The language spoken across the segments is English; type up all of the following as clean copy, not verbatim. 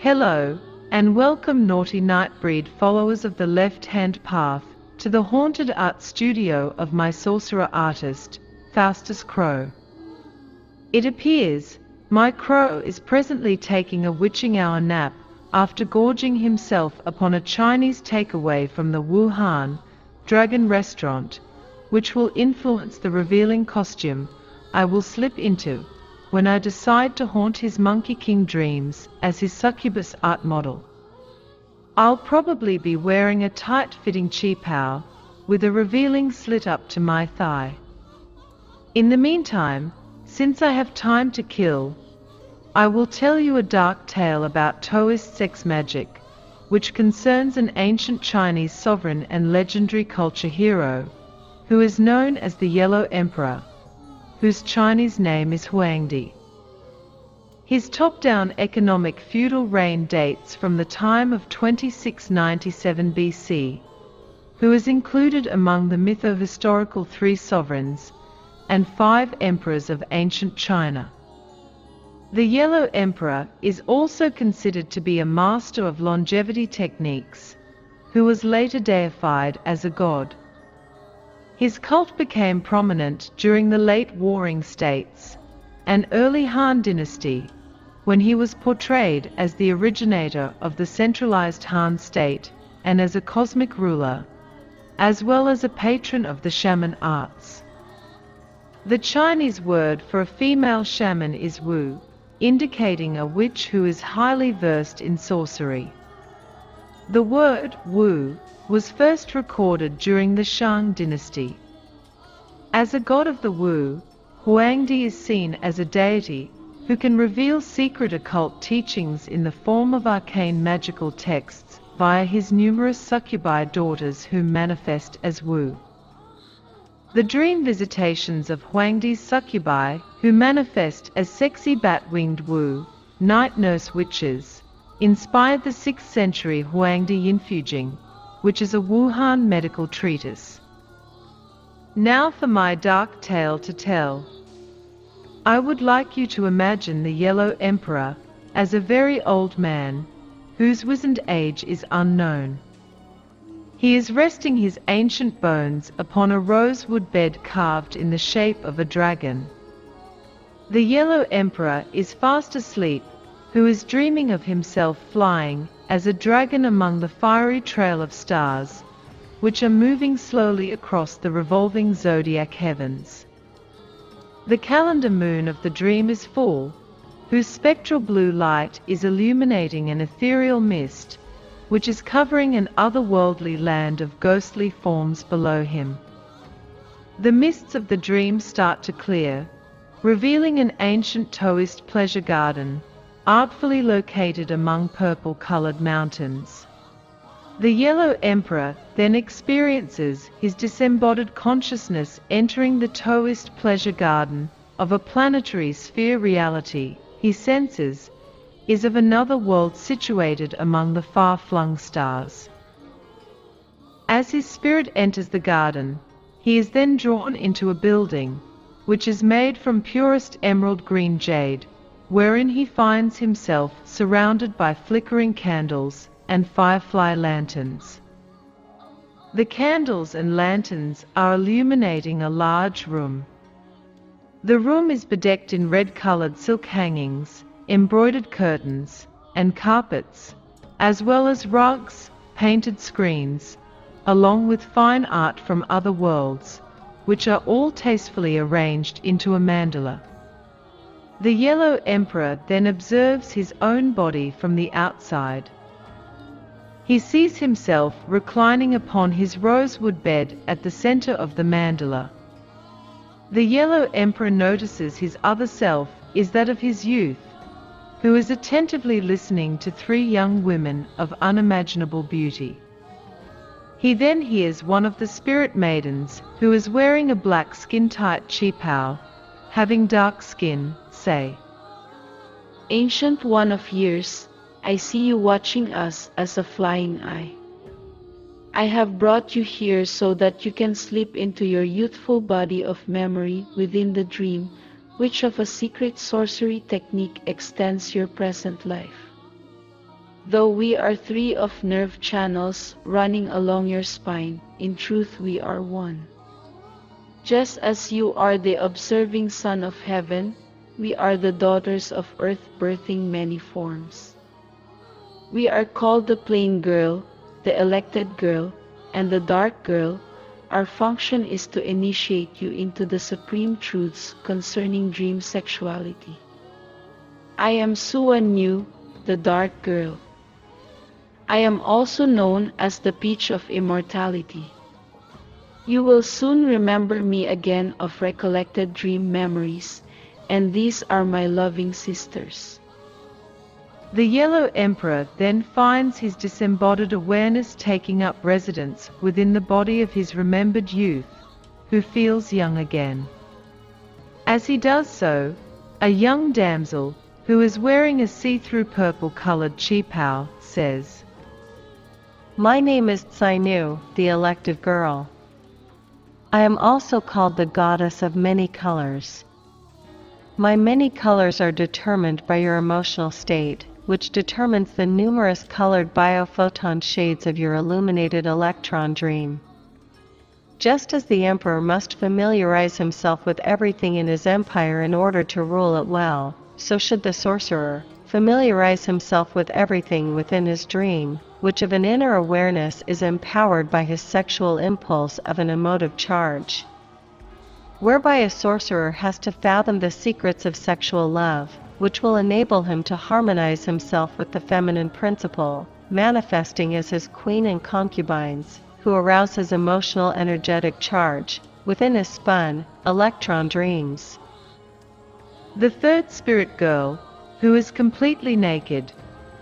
Hello, and welcome naughty nightbreed followers of the left-hand path, to the haunted art studio of my sorcerer artist, Faustus Crow. It appears, my crow is presently taking a witching hour nap, after gorging himself upon a Chinese takeaway from the Wuhan Dragon restaurant, which will influence the revealing costume I will slip into when I decide to haunt his Monkey King dreams as his succubus art model. I'll probably be wearing a tight-fitting cheapao with a revealing slit up to my thigh. In the meantime, since I have time to kill, I will tell you a dark tale about Taoist sex magic, which concerns an ancient Chinese sovereign and legendary culture hero, who is known as the Yellow Emperor, whose Chinese name is Huangdi. His top-down economic feudal reign dates from the time of 2697 BC, who is included among the mytho-historical 3 sovereigns and 5 emperors of ancient China. The Yellow Emperor is also considered to be a master of longevity techniques, who was later deified as a god. His cult became prominent during the late Warring States and early Han Dynasty, when he was portrayed as the originator of the centralized Han state and as a cosmic ruler, as well as a patron of the shaman arts. The Chinese word for a female shaman is Wu, indicating a witch who is highly versed in sorcery. The word Wu was first recorded during the Shang dynasty. As a god of the Wu, Huangdi is seen as a deity who can reveal secret occult teachings in the form of arcane magical texts via his numerous succubi daughters who manifest as Wu. The dream visitations of Huangdi's succubi, who manifest as sexy bat-winged Wu, night nurse witches, inspired the 6th century Huangdi Yinfujing, which is a Wuhan medical treatise. Now for my dark tale to tell. I would like you to imagine the Yellow Emperor as a very old man, whose wizened age is unknown. He is resting his ancient bones upon a rosewood bed carved in the shape of a dragon. The Yellow Emperor is fast asleep, who is dreaming of himself flying as a dragon among the fiery trail of stars, which are moving slowly across the revolving zodiac heavens. The calendar moon of the dream is full, whose spectral blue light is illuminating an ethereal mist, which is covering an otherworldly land of ghostly forms below him. The mists of the dream start to clear, revealing an ancient Taoist pleasure garden, artfully located among purple-colored mountains. The Yellow Emperor then experiences his disembodied consciousness entering the Taoist pleasure garden of a planetary sphere. Reality, he senses, is of another world situated among the far-flung stars. As his spirit enters the garden, he is then drawn into a building, which is made from purest emerald green jade, wherein he finds himself surrounded by flickering candles and firefly lanterns. The candles and lanterns are illuminating a large room. The room is bedecked in red-colored silk hangings, embroidered curtains, and carpets, as well as rugs, painted screens, along with fine art from other worlds, which are all tastefully arranged into a mandala. The Yellow Emperor then observes his own body from the outside. He sees himself reclining upon his rosewood bed at the center of the mandala. The Yellow Emperor notices his other self is that of his youth, who is attentively listening to 3 young women of unimaginable beauty. He then hears one of the spirit maidens, who is wearing a black skin-tight cheapao, having dark skin, say, "Ancient One of years, I see you watching us as a flying eye. I have brought you here so that you can slip into your youthful body of memory within the dream, which of a secret sorcery technique extends your present life. Though we are three of nerve channels running along your spine, in truth we are one. Just as you are the observing son of heaven, we are the daughters of earth birthing many forms. We are called the plain girl, the elected girl, and the dark girl. Our function is to initiate you into the supreme truths concerning dream sexuality. I am Suan Yu, the dark girl. I am also known as the peach of immortality. You will soon remember me again of recollected dream memories, and these are my loving sisters. The Yellow Emperor then finds his disembodied awareness taking up residence within the body of his remembered youth, who feels young again. As he does so, a young damsel, who is wearing a see-through purple-colored qipao, says, My name is Tsainu, the elected girl. I am also called the goddess of many colors. My many colors are determined by your emotional state, which determines the numerous colored biophoton shades of your illuminated electron dream. Just as the emperor must familiarize himself with everything in his empire in order to rule it well, so should the sorcerer familiarize himself with everything within his dream, which of an inner awareness is empowered by his sexual impulse of an emotive charge. Whereby a sorcerer has to fathom the secrets of sexual love, which will enable him to harmonize himself with the feminine principle, manifesting as his queen and concubines, who arouse his emotional energetic charge within his spun, electron dreams. The third spirit girl, who is completely naked,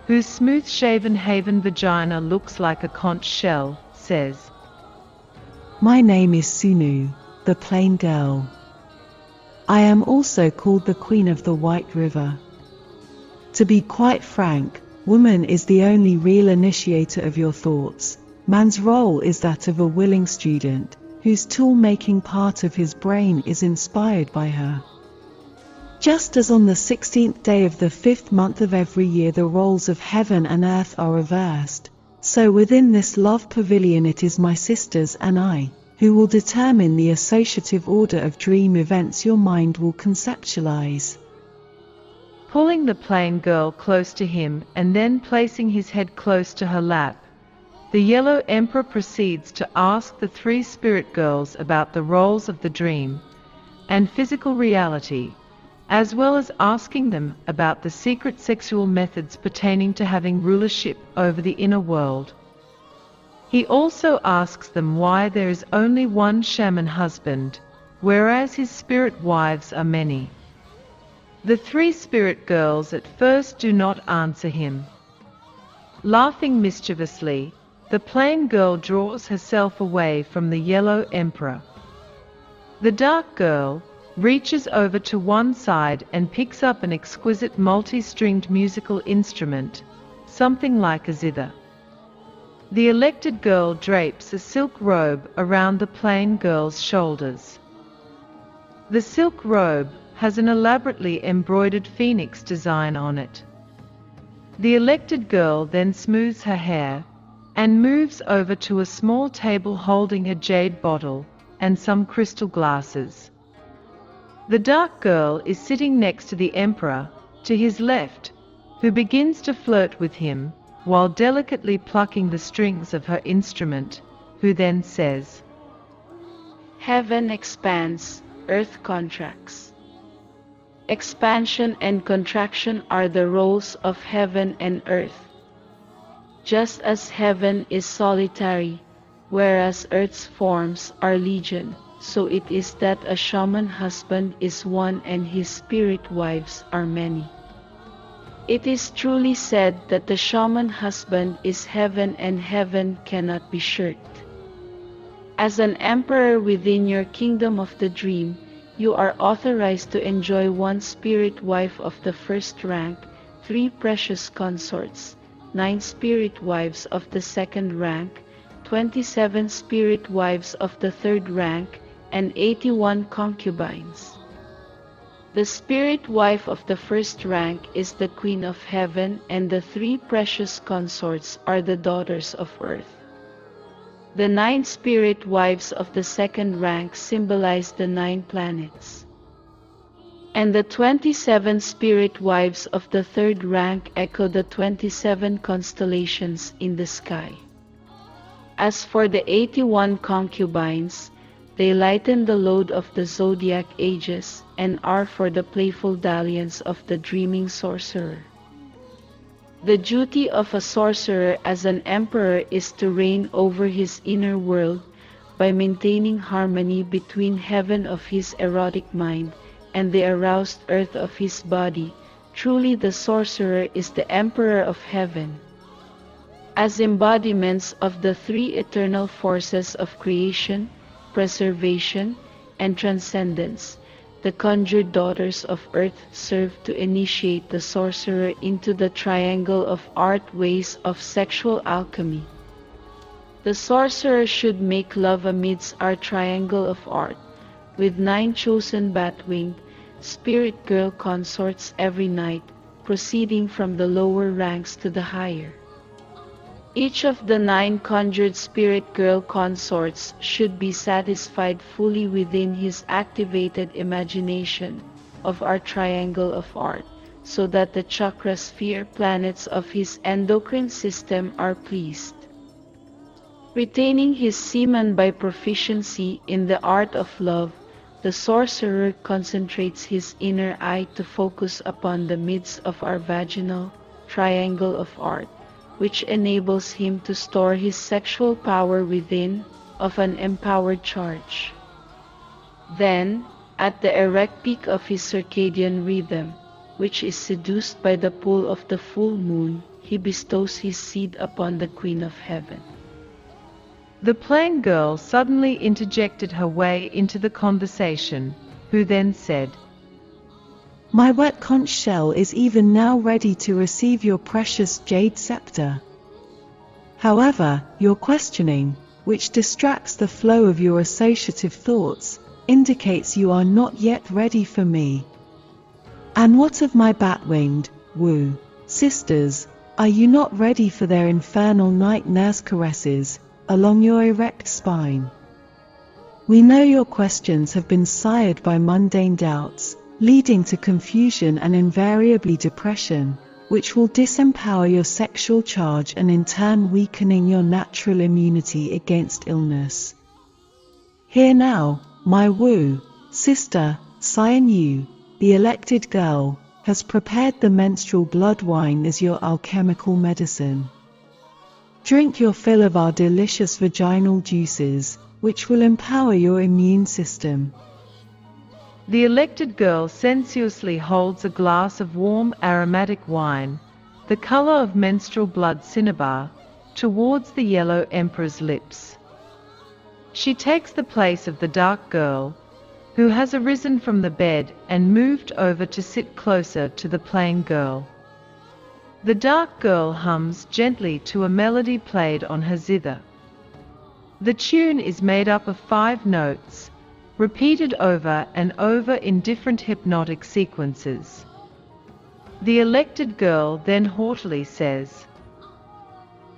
whose smooth-shaven haven vagina looks like a conch shell, says, My name is Sunu, the plain girl. I am also called the Queen of the White River. To be quite frank, woman is the only real initiator of your thoughts. Man's role is that of a willing student, whose tool-making part of his brain is inspired by her. Just as on the 16th day of the 5th month of every year the roles of heaven and earth are reversed, so within this love pavilion it is my sisters and I, who will determine the associative order of dream events your mind will conceptualize. Pulling the plain girl close to him and then placing his head close to her lap, the Yellow Emperor proceeds to ask the three spirit girls about the roles of the dream and physical reality, as well as asking them about the secret sexual methods pertaining to having rulership over the inner world. He also asks them why there is only one shaman husband, whereas his spirit wives are many. The three spirit girls at first do not answer him. Laughing mischievously, the plain girl draws herself away from the Yellow Emperor. The dark girl reaches over to one side and picks up an exquisite multi-stringed musical instrument, something like a zither. The elected girl drapes a silk robe around the plain girl's shoulders. The silk robe has an elaborately embroidered phoenix design on it. The elected girl then smooths her hair and moves over to a small table holding a jade bottle and some crystal glasses. The dark girl is sitting next to the emperor, to his left, who begins to flirt with him, while delicately plucking the strings of her instrument, who then says, Heaven expands, earth contracts. Expansion and contraction are the roles of heaven and earth. Just as heaven is solitary, whereas earth's forms are legion, so it is that a shaman husband is one and his spirit wives are many. It is truly said that the shaman husband is heaven and heaven cannot be shirked. As an emperor within your kingdom of the dream, you are authorized to enjoy one spirit wife of the first rank, 3 precious consorts, 9 spirit wives of the second rank, 27 spirit wives of the third rank, and 81 concubines. The spirit wife of the first rank is the Queen of Heaven, and the three precious consorts are the daughters of earth. The 9 spirit wives of the second rank symbolize the 9 planets. And the 27 spirit wives of the third rank echo the 27 constellations in the sky. As for the 81 concubines, they lighten the load of the zodiac ages and are for the playful dalliance of the dreaming sorcerer. The duty of a sorcerer as an emperor is to reign over his inner world by maintaining harmony between heaven of his erotic mind and the aroused earth of his body. Truly the sorcerer is the emperor of heaven. As embodiments of the 3 eternal forces of creation, preservation, and transcendence, the conjured daughters of earth serve to initiate the sorcerer into the triangle of art ways of sexual alchemy. The sorcerer should make love amidst our triangle of art, with 9 chosen bat-winged spirit girl consorts every night, proceeding from the lower ranks to the higher. Each of the 9 conjured spirit girl consorts should be satisfied fully within his activated imagination of our triangle of art, so that the chakra sphere planets of his endocrine system are pleased. Retaining his semen by proficiency in the art of love, the sorcerer concentrates his inner eye to focus upon the midst of our vaginal triangle of art, which enables him to store his sexual power within of an empowered charge. Then, at the erect peak of his circadian rhythm, which is seduced by the pull of the full moon, he bestows his seed upon the Queen of Heaven. The plain girl suddenly interjected her way into the conversation, who then said, My wet conch shell is even now ready to receive your precious jade scepter. However, your questioning, which distracts the flow of your associative thoughts, indicates you are not yet ready for me. And what of my bat-winged, Wu, sisters, are you not ready for their infernal night nurse caresses along your erect spine? We know your questions have been sired by mundane doubts, leading to confusion and invariably depression, which will disempower your sexual charge and in turn weakening your natural immunity against illness. Here now, my Wu, sister, Cyan Yu, the elected girl, has prepared the menstrual blood wine as your alchemical medicine. Drink your fill of our delicious vaginal juices, which will empower your immune system. The elected girl sensuously holds a glass of warm aromatic wine, the color of menstrual blood cinnabar, towards the yellow emperor's lips. She takes the place of the dark girl, who has arisen from the bed and moved over to sit closer to the plain girl. The dark girl hums gently to a melody played on her zither. The tune is made up of 5 notes, repeated over and over in different hypnotic sequences. The elected girl then haughtily says,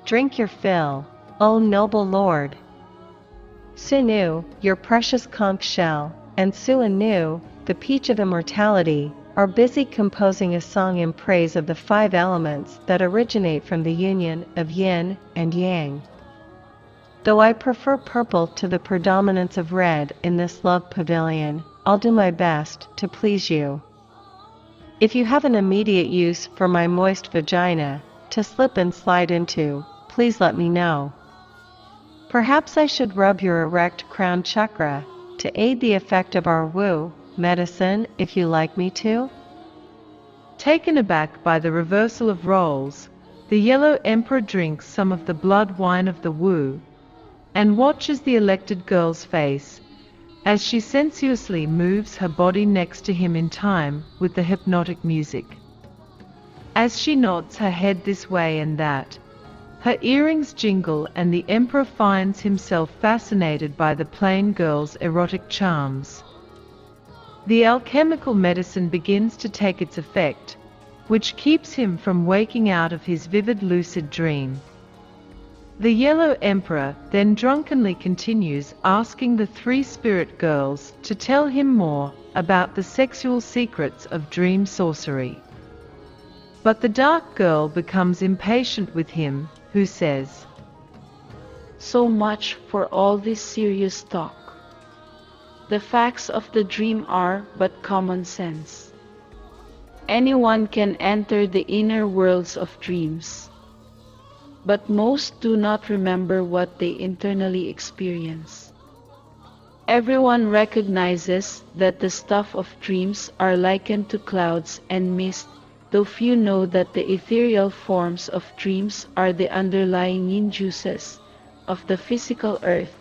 Drink your fill, O noble lord. Sunu, your precious conch shell, and Suanu, the peach of immortality, are busy composing a song in praise of the 5 elements that originate from the union of yin and yang. Though I prefer purple to the predominance of red in this love pavilion, I'll do my best to please you. If you have an immediate use for my moist vagina to slip and slide into, please let me know. Perhaps I should rub your erect crown chakra to aid the effect of our Wu medicine, if you like me to. Taken aback by the reversal of roles, the yellow emperor drinks some of the blood wine of the Wu, and watches the elected girl's face, as she sensuously moves her body next to him in time with the hypnotic music. As she nods her head this way and that, her earrings jingle and the emperor finds himself fascinated by the plain girl's erotic charms. The alchemical medicine begins to take its effect, which keeps him from waking out of his vivid lucid dream. The Yellow Emperor then drunkenly continues asking the three spirit girls to tell him more about the sexual secrets of dream sorcery. But the Dark Girl becomes impatient with him, who says, "So much for all this serious talk. The facts of the dream are but common sense. Anyone can enter the inner worlds of dreams, but most do not remember what they internally experience. Everyone recognizes that the stuff of dreams are likened to clouds and mist, though few know that the ethereal forms of dreams are the underlying yin juices of the physical earth,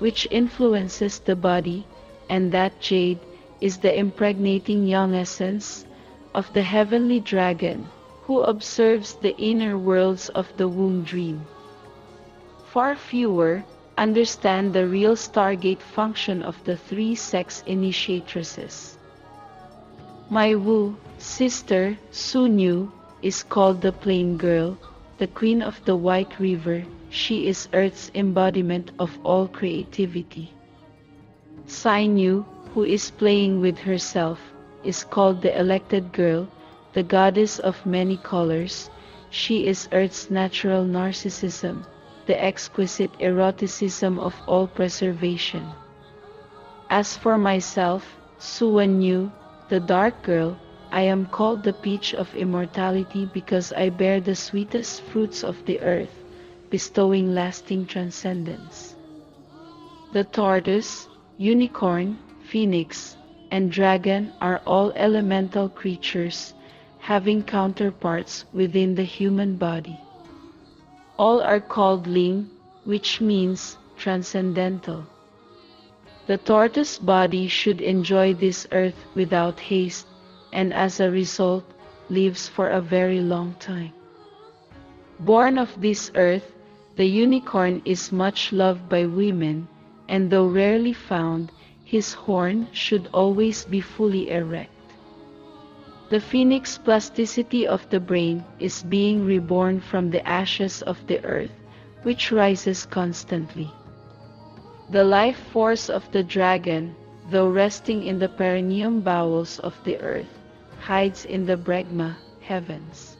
which influences the body, and that jade is the impregnating young essence of the heavenly dragon, who observes the inner worlds of the womb dream. Far fewer understand the real Stargate function of the three sex initiatresses. My Wu sister, Sunyu, is called the Plain Girl, the Queen of the White River. She is Earth's embodiment of all creativity. Sainu, who is playing with herself, is called the Elected Girl, the goddess of many colors. She is Earth's natural narcissism, the exquisite eroticism of all preservation. As for myself, Suanyu, the Dark Girl, I am called the Peach of Immortality because I bear the sweetest fruits of the earth, bestowing lasting transcendence. The tortoise, unicorn, phoenix, and dragon are all elemental creatures, having counterparts within the human body. All are called Ling, which means transcendental. The tortoise body should enjoy this earth without haste, and as a result, lives for a very long time. Born of this earth, the unicorn is much loved by women, and though rarely found, his horn should always be fully erect. The phoenix plasticity of the brain is being reborn from the ashes of the earth, which rises constantly. The life force of the dragon, though resting in the perineum bowels of the earth, hides in the Bregma heavens.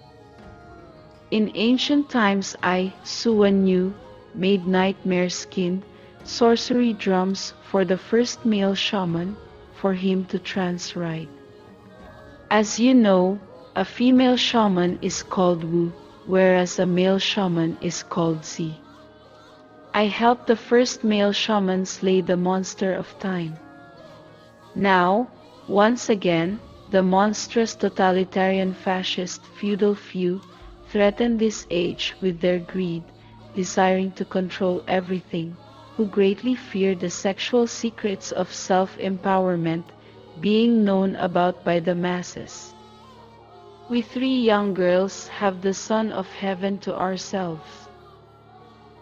In ancient times I, Suanyu, made nightmare-skinned sorcery drums for the first male shaman, for him to trance ride. As you know, a female shaman is called Wu, whereas a male shaman is called Zi. I helped the first male shaman slay the monster of time. Now, once again, the monstrous totalitarian fascist feudal few threaten this age with their greed, desiring to control everything, who greatly fear the sexual secrets of self-empowerment being known about by the masses. We three young girls have the Son of Heaven to ourselves.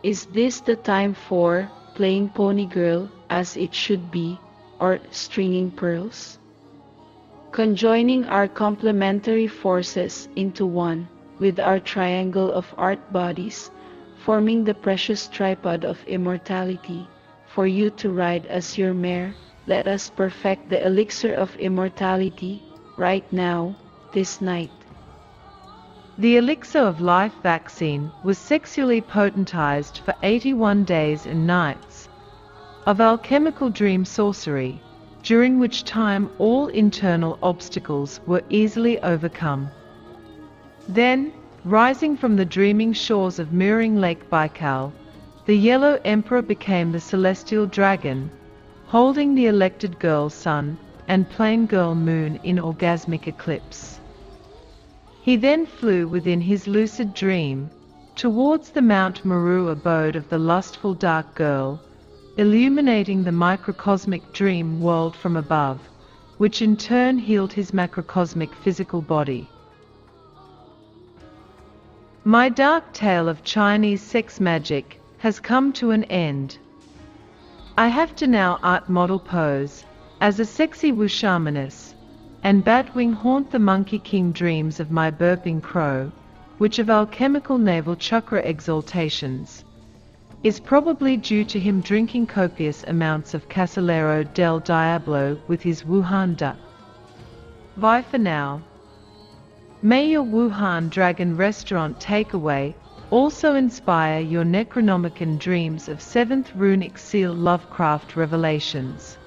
Is this the time for playing pony girl as it should be, or stringing pearls? Conjoining our complementary forces into one, with our triangle of art bodies, forming the precious tripod of immortality, for you to ride as your mare, let us perfect the elixir of immortality, right now, this night. The elixir of life vaccine was sexually potentized for 81 days and nights of alchemical dream sorcery, during which time all internal obstacles were easily overcome. Then, rising from the dreaming shores of mirroring Lake Baikal, the Yellow Emperor became the celestial dragon, holding the elected girl sun and plain girl moon in orgasmic eclipse. He then flew within his lucid dream towards the Mount Meru abode of the lustful dark girl, illuminating the microcosmic dream world from above, which in turn healed his macrocosmic physical body. My dark tale of Chinese sex magic has come to an end. I have to now art model pose, as a sexy Wu shamaness, and Batwing haunt the Monkey King dreams of my burping crow, which of alchemical navel chakra exaltations, is probably due to him drinking copious amounts of Casillero del Diablo with his Wuhan duck. Bye for now. May your Wuhan Dragon restaurant takeaway also inspire your Necronomicon dreams of 7th runic seal Lovecraft revelations.